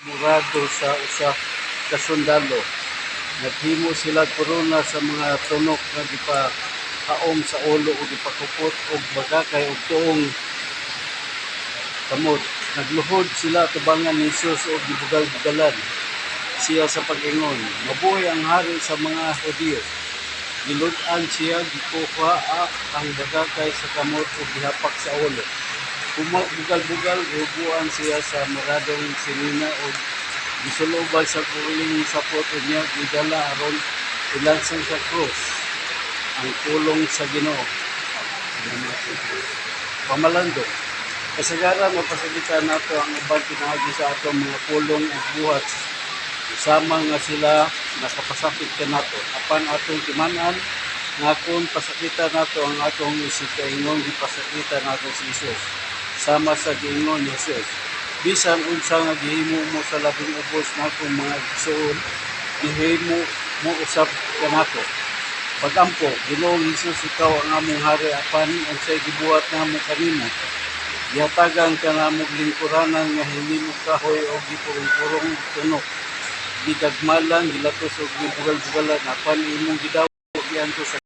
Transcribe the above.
murado sa usa ka sundalo. Naghimo sila korona sa mga tunok nga gipahaom sa ulo o gipakupot og bagakay og tuong kamot. Nagluhod sila tubangan ni Jesus o gibugal-bugalan siya sa pag-ingon, mabuhay ang hari sa mga Hudyo. Gilud-an siya, gikuha ang bagakay sa kamot o gihapak sa ulo. Bugal-bugal, rubuan siya sa maradong sinina o gisulubay sa kuling sapot o niya gidala aron ilansang sa krus ang pulong sa Ginoo. Pamalando. Kasagaran mapasagitan nato ang ubang pinaagi sa atong mga pulong ug buhat sama nga sila nakapasakit kanato apan atong timan-an nga kung pasakitan nato ang atong isip kaingon gipasakitan nato si Jesus sama sa giingon ni Jesus bisan unsa nga gihimo mo sa labing ubos natong mga igsoon gihimo mo usab kanato pagampo Ginoong Jesus ikaw ang among hari apan unsay gibuhat namo kanimo gihatagan ka namo lingkuranan nga hinimo kahoy o gipurong-purong tunok gidagmalan gilatos og gibugal-bugalan apan imong gidawo giadto sa